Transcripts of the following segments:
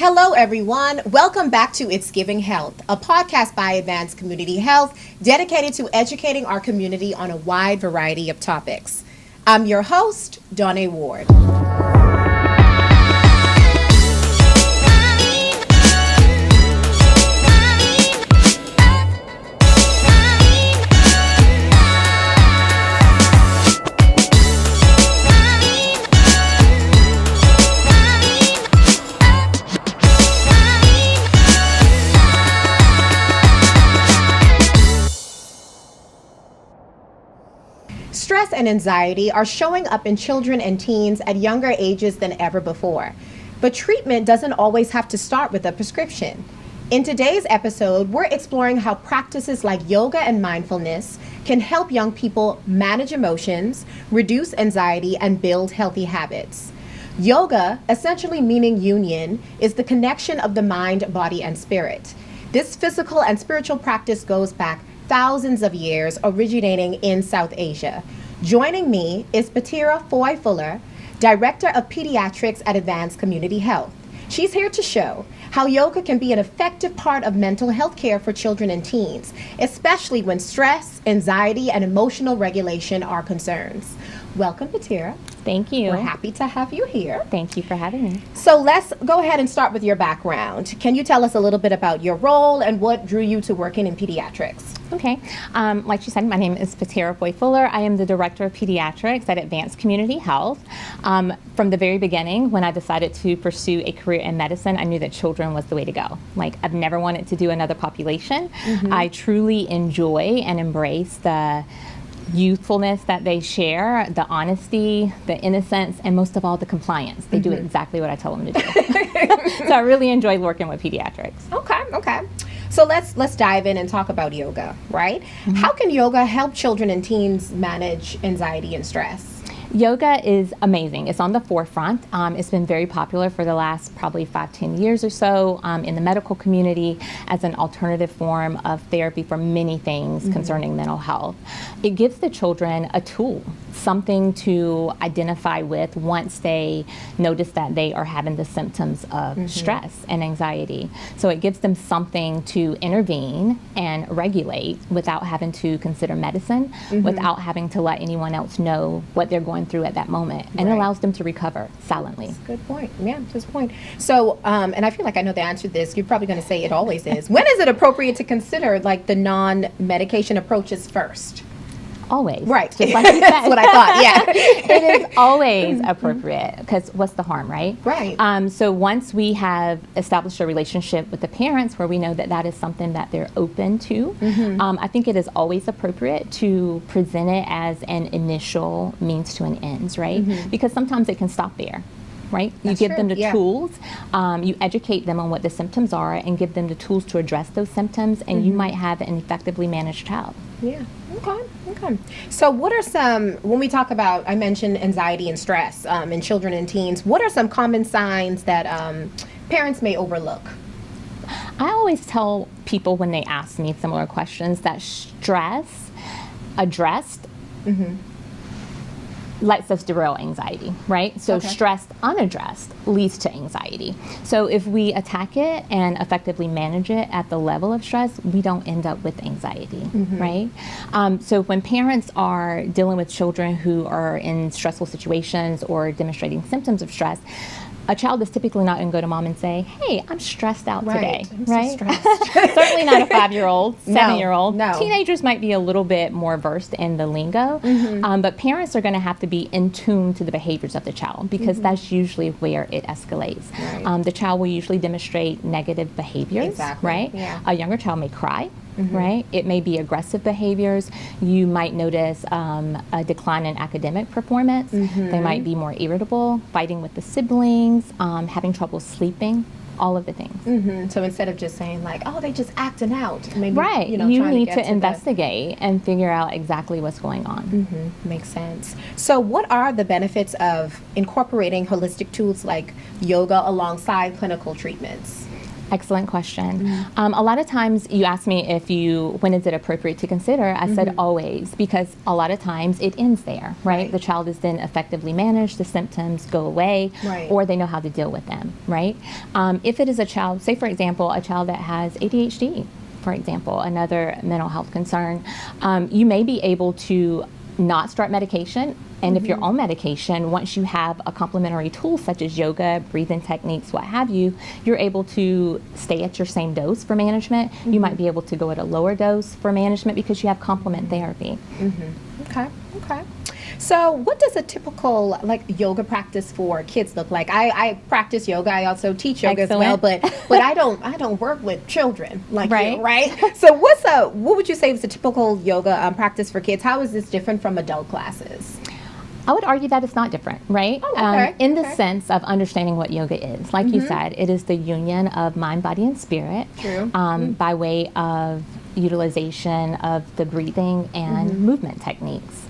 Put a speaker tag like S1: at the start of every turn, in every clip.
S1: Hello, everyone. Welcome back to It's Giving Health, a podcast by Advanced Community Health dedicated to educating our community on a wide variety of topics. I'm your host, Donnae Ward. Stress and anxiety are showing up in children and teens at younger ages than ever before. But treatment doesn't always have to start with a prescription. In today's episode, we're exploring how practices like yoga and mindfulness can help young people manage emotions, reduce anxiety, and build healthy habits. Yoga, essentially meaning union, is the connection of the mind, body, and spirit. This physical and spiritual practice goes back thousands of years, originating in South Asia. Joining me is Patera Foye-Fuller, Director of Pediatrics at Advanced Community Health. She's here to show how yoga can be an effective part of mental health care for children and teens, especially when stress, anxiety, and emotional regulation are concerns. Welcome, Patera.
S2: Thank you.
S1: We're happy to have you here.
S2: Thank you for having me.
S1: So let's go ahead and start with your background. Can you tell us a little bit about your role and what drew you to working in pediatrics?
S2: Okay. Like you said, my name is Patera Foye-Fuller. I am the Director of Pediatrics at Advanced Community Health. From the very beginning, when I decided to pursue a career in medicine, I knew that children was the way to go. Like, I've never wanted to do another population. I truly enjoy and embrace the youthfulness that they share, the honesty, the innocence, and most of all, the compliance. They do exactly what I tell them to do. So I really enjoy working with pediatrics.
S1: Okay. So let's dive in and talk about yoga, right? How can yoga help children and teens manage anxiety and stress?
S2: Yoga is amazing. It's on the forefront. It's been very popular for the last probably 5-10 years or so in the medical community as an alternative form of therapy for many things concerning mental health. It gives the children a tool, something to identify with once they notice that they are having the symptoms of stress and anxiety. So it gives them something to intervene and regulate without having to consider medicine, without having to let anyone else know what they're going through at that moment, and it allows them to recover silently.
S1: That's a good point. Yeah, that's a point. So, and I feel like I know the answer to this. You're probably going to say it always is. When is it appropriate to consider like the non-medication approaches first?
S2: Always.
S1: Right.
S2: Just like you said.
S1: That's what I thought, yeah.
S2: It is always appropriate, because what's the harm, right?
S1: Right.
S2: So once we have established a relationship with the parents where we know that that is something that they're open to, I think it is always appropriate to present it as an initial means to an ends, right? Because sometimes it can stop there. Right?
S1: That's
S2: you give them
S1: true,
S2: the tools, you educate them on what the symptoms are and give them the tools to address those symptoms, and you might have an effectively managed child.
S1: Yeah. Okay. So what are some, when we talk about, I mentioned anxiety and stress in children and teens, what are some common signs that parents may overlook?
S2: I always tell people when they ask me similar questions that stress addressed lets us derail anxiety, right? So stress unaddressed leads to anxiety. So if we attack it and effectively manage it at the level of stress, we don't end up with anxiety, right? So when parents are dealing with children who are in stressful situations or demonstrating symptoms of stress, a child is typically not going to go to mom and say, hey, I'm stressed out today, right?
S1: So stressed.
S2: Certainly not a 5-year-old, 7-year-old.
S1: No.
S2: Teenagers might be a little bit more versed in the lingo, but parents are going to have to be in tune to the behaviors of the child, because that's usually where it escalates.
S1: Right.
S2: The child will usually demonstrate negative behaviors, right?
S1: Yeah.
S2: A younger child may cry. Right? It may be aggressive behaviors. You might notice a decline in academic performance. They might be more irritable, fighting with the siblings, having trouble sleeping, all of the things.
S1: So instead of just saying like, oh, they just acting out, maybe,
S2: right.
S1: you
S2: need to investigate and figure out exactly what's going on.
S1: Makes sense. So what are the benefits of incorporating holistic tools like yoga alongside clinical treatments?
S2: Excellent question. A lot of times you ask me when is it appropriate to consider? I said always, because a lot of times it ends there, right? The child is then effectively managed, the symptoms go away, or they know how to deal with them, right? If it is a child, say for example, a child that has ADHD, for example, another mental health concern, you may be able to not start medication. And if you're on medication, once you have a complementary tool such as yoga, breathing techniques, what have you, you're able to stay at your same dose for management. You might be able to go at a lower dose for management because you have complement therapy.
S1: Okay. So what does a typical yoga practice for kids look like? I practice yoga. I also teach yoga as well, but I don't work with children you, right? So what would you say is a typical yoga practice for kids? How is this different from adult classes?
S2: I would argue that it's not different, right? In the sense of understanding what yoga is. Like you said, it is the union of mind, body, and spirit.
S1: True.
S2: By way of utilization of the breathing and movement techniques.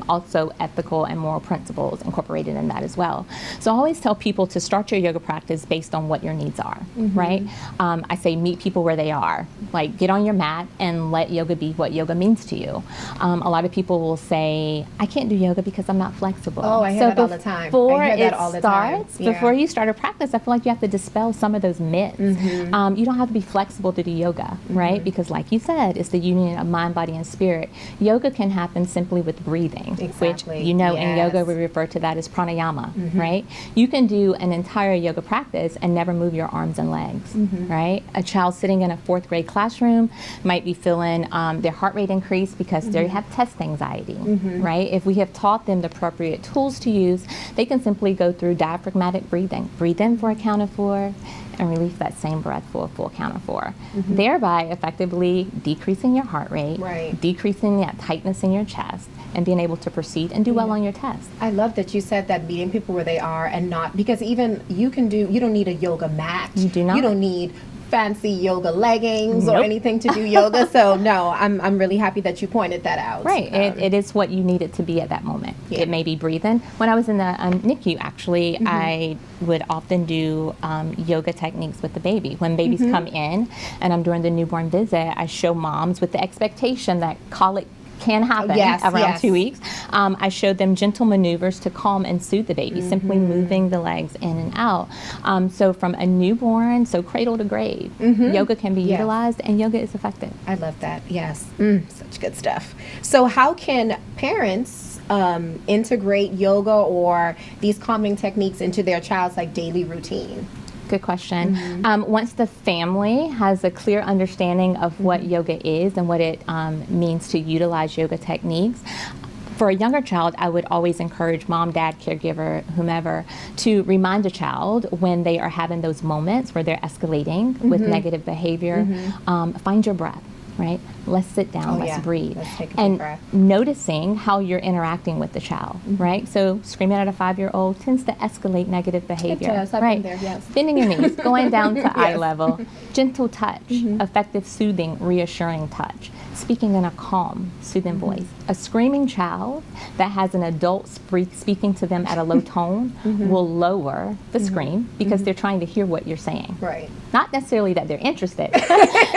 S2: Also ethical and moral principles incorporated in that as well. So I always tell people to start your yoga practice based on what your needs are, right? I say meet people where they are. Like get on your mat and let yoga be what yoga means to you. A lot of people will say, I can't do yoga because I'm not flexible.
S1: Oh, I hear that all the time.
S2: Before you start a practice, I feel like you have to dispel some of those myths. You don't have to be flexible to do yoga, right? Because like you said, it's the union of mind, body, and spirit. Yoga can happen simply with breathing, which in yoga we refer to that as pranayama, right? You can do an entire yoga practice and never move your arms and legs, right? A child sitting in a 4th grade classroom might be feeling their heart rate increase because they have test anxiety, right? If we have taught them the appropriate tools to use, they can simply go through diaphragmatic breathing. Breathe in for a count of 4 and release that same breath for a full count of 4, thereby effectively decreasing your heart rate, decreasing that tightness in your chest, and being able to proceed and do well on your test.
S1: I love that you said that meeting people where they are and not, because even you don't need a yoga mat.
S2: You do not.
S1: You don't need fancy yoga leggings or anything to do yoga. So no, I'm really happy that you pointed that out.
S2: Right, it is what you need it to be at that moment. It may be breathing. When I was in the NICU, actually, I would often do yoga techniques with the baby. When babies come in and I'm doing the newborn visit, I show moms with the expectation that colic can happen around 2 weeks. I showed them gentle maneuvers to calm and soothe the baby, simply moving the legs in and out. So from a newborn, so cradle to grave, yoga can be utilized, and yoga is effective.
S1: I love that. Yes, such good stuff. So how can parents integrate yoga or these calming techniques into their child's daily routine?
S2: Good question. Once the family has a clear understanding of what yoga is and what it means to utilize yoga techniques, for a younger child, I would always encourage mom, dad, caregiver, whomever, to remind a child when they are having those moments where they're escalating with negative behavior, find your breath. Right? Let's sit down, let's breathe.
S1: Let's take a
S2: and
S1: breath.
S2: Noticing how you're interacting with the child, right? So screaming at a 5-year-old tends to escalate negative behavior.
S1: It does. I've been there, yes.
S2: Bending your knees, going down to eye level, gentle touch, effective, soothing, reassuring touch, speaking in a calm, soothing voice. A screaming child that has an adult speaking to them at a low tone will lower the scream because they're trying to hear what you're saying.
S1: Right.
S2: Not necessarily that they're interested.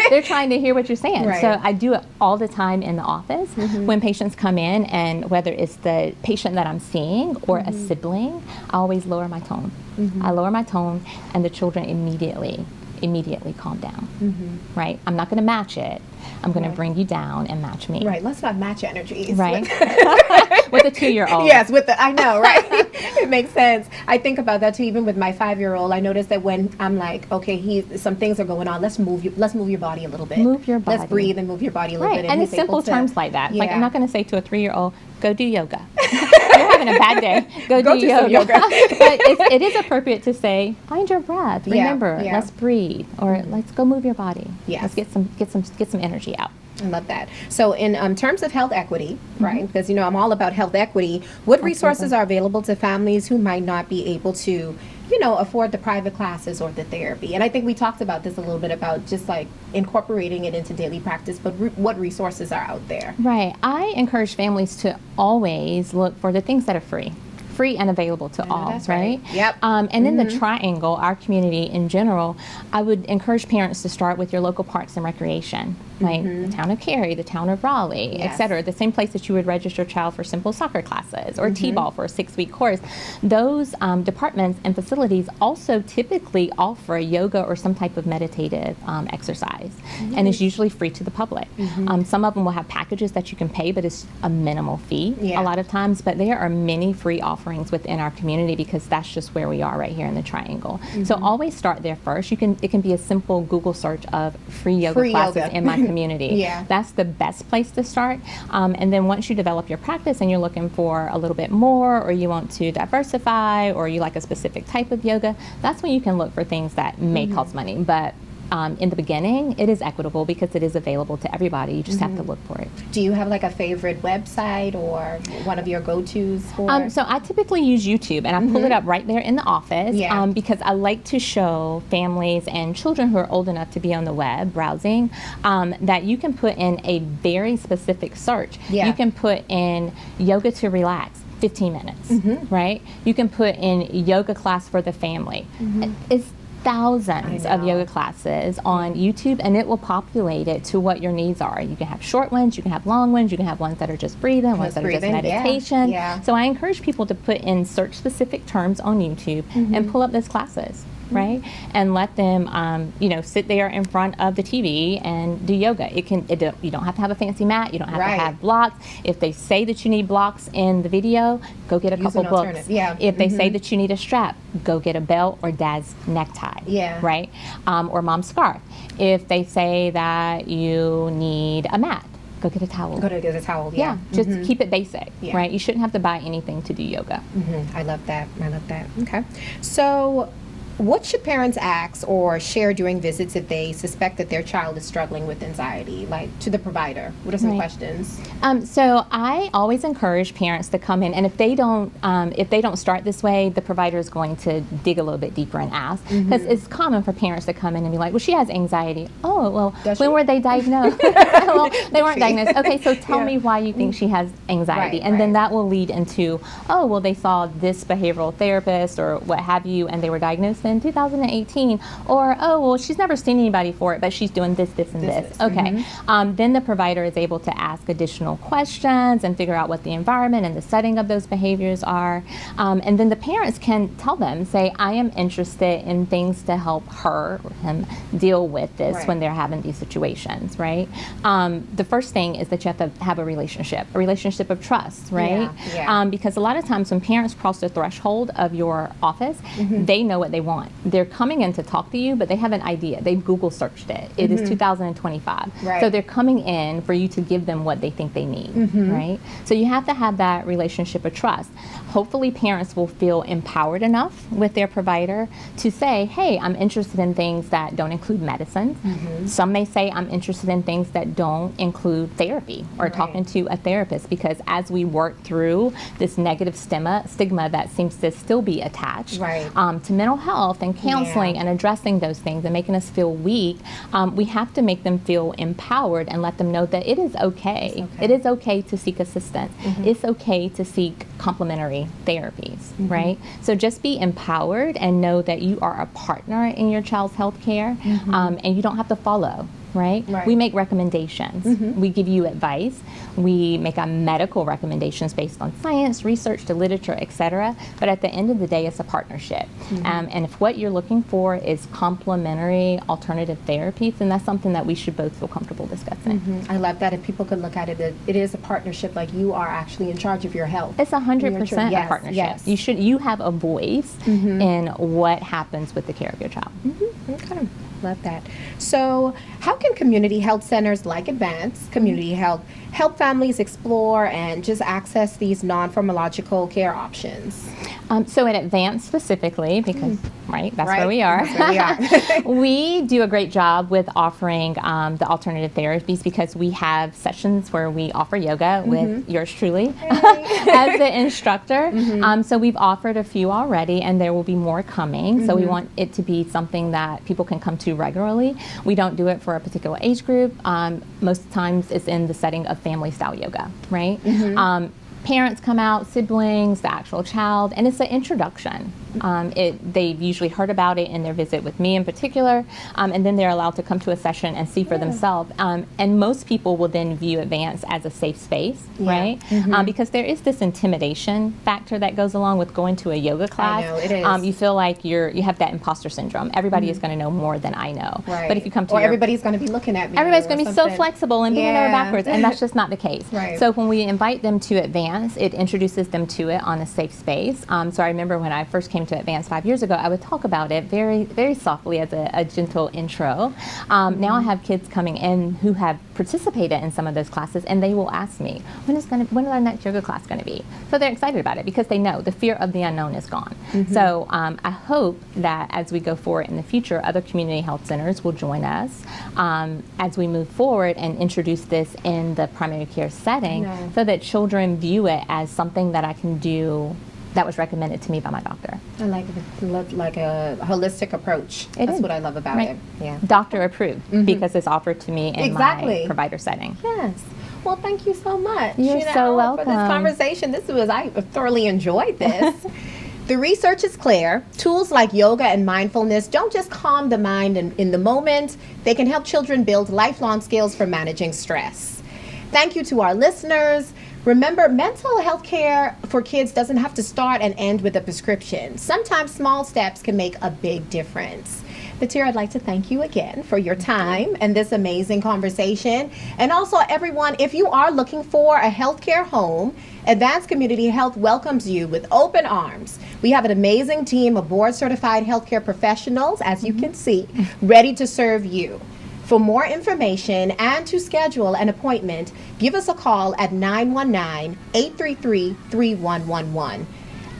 S2: They're trying to hear what you're saying.
S1: Right.
S2: So I do it all the time in the office when patients come in, and whether it's the patient that I'm seeing or a sibling, I always lower my tone. I lower my tone, and the children immediately calm down. Right? I'm not going to match it. I'm going to bring you down and match me.
S1: Right. Let's not match energies.
S2: Right. With a 2-year-old.
S1: Yes, I know, right? It makes sense. I think about that too. Even with my 5-year-old, I notice that when I'm like, okay, some things are going on. Let's move your body a little bit.
S2: Move your body.
S1: Let's breathe and move your body a little bit.
S2: And it's simple terms like that. Like I'm not going to say to a 3-year-old, go do yoga. You're having a bad day. Go do yoga. But it is appropriate to say, find your breath. Remember, let's breathe, or let's go move your body.
S1: Yes.
S2: Let's get some energy out.
S1: I love that. So in terms of health equity, right, because I'm all about health equity, what resources are available to families who might not be able to, afford the private classes or the therapy? And I think we talked about this a little bit about just incorporating it into daily practice, but what resources are out there?
S2: Right. I encourage families to always look for the things that are free. free and available to all,
S1: that's
S2: right?
S1: Yep.
S2: And then the triangle, our community in general, I would encourage parents to start with your local parks and recreation, like the town of Cary, the town of Raleigh, et cetera. The same place that you would register a child for simple soccer classes or T-ball for a 6-week course. Those departments and facilities also typically offer yoga or some type of meditative exercise, and it's usually free to the public. Some of them will have packages that you can pay, but it's a minimal fee a lot of times. But there are many free offerings within our community because that's just where we are right here in the triangle. So always start there first. It can be a simple Google search of free yoga classes in my community. That's the best place to start. And then once you develop your practice and you're looking for a little bit more, or you want to diversify, or you like a specific type of yoga, that's when you can look for things that may cost money. But in the beginning, it is equitable because it is available to everybody. You just have to look for it.
S1: Do you have like a favorite website or one of your go-tos for?
S2: So I typically use YouTube, and I pull it up right there in the office because I like to show families and children who are old enough to be on the web browsing that you can put in a very specific search. You can put in yoga to relax. 15 minutes, right? You can put in yoga class for the family. It's thousands of yoga classes on YouTube, and it will populate it to what your needs are. You can have short ones, you can have long ones, you can have ones that are just breathing, ones that are just meditation. So I encourage people to put in search specific terms on YouTube and pull up those classes. Right, and let them, sit there in front of the TV and do yoga. You don't have to have a fancy mat. You don't have to have blocks. If they say that you need blocks in the video, go get a couple books. If they say that you need a strap, go get a belt or dad's necktie. Right, or mom's scarf. If they say that you need a mat, go get a towel.
S1: Go to get a towel.
S2: Just keep it basic. Right, you shouldn't have to buy anything to do yoga.
S1: I love that. Okay, so what should parents ask or share during visits if they suspect that their child is struggling with anxiety, like to the provider? What are some questions?
S2: So I always encourage parents to come in, and if they don't start this way, the provider is going to dig a little bit deeper and ask, because it's common for parents to come in and be like, well, she has anxiety. Oh, well, when were they diagnosed? Well, they weren't diagnosed. Okay, so tell me why you think she has anxiety, and then that will lead into, oh, well, they saw this behavioral therapist or what have you, and they were diagnosed in 2018, or oh, well, she's never seen anybody for it, but she's doing this, and this. Okay, then the provider is able to ask additional questions and figure out what the environment and the setting of those behaviors are, and then the parents can tell them, say, I am interested in things to help her or him deal with this when they're having these situations, right? The first thing is that you have to have a relationship of trust, right? Because a lot of times when parents cross the threshold of your office, they know what they want. They're coming in to talk to you, but they have an idea. They've Google searched it. It is 2025. So they're coming in for you to give them what they think they need, right? So you have to have that relationship of trust. Hopefully parents will feel empowered enough with their provider to say, hey, I'm interested in things that don't include medicine. Some may say, I'm interested in things that don't include therapy or talking to a therapist, because as we work through this negative stigma that seems to still be attached to mental health and counseling and addressing those things and making us feel weak, we have to make them feel empowered and let them know that it is okay. It is okay to seek assistance. It's okay to seek complementary therapies, right? So just be empowered and know that you are a partner in your child's health care, and you don't have to follow. Right? We make recommendations. We give you advice. We make our medical recommendations based on science, research, the literature, etc. But at the end of the day, it's a partnership. And if what you're looking for is complementary alternative therapies, then that's something that we should both feel comfortable discussing.
S1: I love that. If people could look at it, it is a partnership. Like you are actually in charge of your health.
S2: It's 100% a partnership. You have a voice in what happens with the care of your child.
S1: Okay. Love that. So how can community health centers like Advanced Community Health help families explore and just access these non-pharmacological care options?
S2: So at Advanced specifically, because that's where we are, we do a great job with offering the alternative therapies, because we have sessions where we offer yoga with yours truly as the instructor. So we've offered a few already, and there will be more coming. So we want it to be something that people can come to regularly. We don't do it for a particular age group. Most times it's in the setting of family style yoga, right? parents come out, siblings, the actual child, and it's an introduction. They've usually heard about it in their visit with me in particular, and then they're allowed to come to a session and see for themselves. And most people will then view Advance as a safe space, right? Because there is this intimidation factor that goes along with going to a yoga class.
S1: I know, it is.
S2: You feel like you have that imposter syndrome. Everybody is going to know more than I know.
S1: Right.
S2: But if you come to
S1: everybody's going to be looking at me.
S2: Everybody's going to be so flexible and bending over
S1: Yeah.
S2: backwards, and that's just not the case.
S1: Right.
S2: So when we invite them to Advance, it introduces them to it on a safe space. So I remember when I first came to Advance 5 years ago, I would talk about it very, very softly as a gentle intro. Now I have kids coming in who have participated in some of those classes, and they will ask me, when is our next yoga class going to be? So they're excited about it because they know the fear of the unknown is gone. So I hope that as we go forward in the future, other community health centers will join us as we move forward and introduce this in the primary care setting so that children view it as something that I can do that was recommended to me by my doctor.
S1: I like a holistic approach. That's what I love about it. Yeah.
S2: Doctor approved because it's offered to me in my provider setting.
S1: Yes. Well, thank you so much.
S2: You're so welcome.
S1: For this conversation. I thoroughly enjoyed this. The research is clear. Tools like yoga and mindfulness don't just calm the mind in the moment. They can help children build lifelong skills for managing stress. Thank you to our listeners. Remember, mental health care for kids doesn't have to start and end with a prescription. Sometimes small steps can make a big difference. Patera, I'd like to thank you again for your time and this amazing conversation. And also, everyone, if you are looking for a healthcare home, Advanced Community Health welcomes you with open arms. We have an amazing team of board-certified healthcare professionals, as you can see, ready to serve you. For more information and to schedule an appointment, give us a call at 919-833-3111.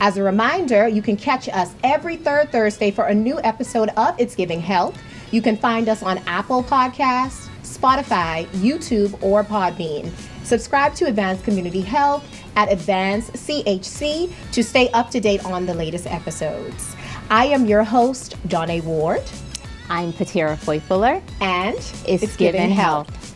S1: As a reminder, you can catch us every third Thursday for a new episode of It's Giving Health. You can find us on Apple Podcasts, Spotify, YouTube, or Podbean. Subscribe to Advanced Community Health at Advanced CHC to stay up to date on the latest episodes. I am your host, Donnae Ward.
S2: I'm Patera Foye-Fuller,
S1: and
S2: It's Giving Health.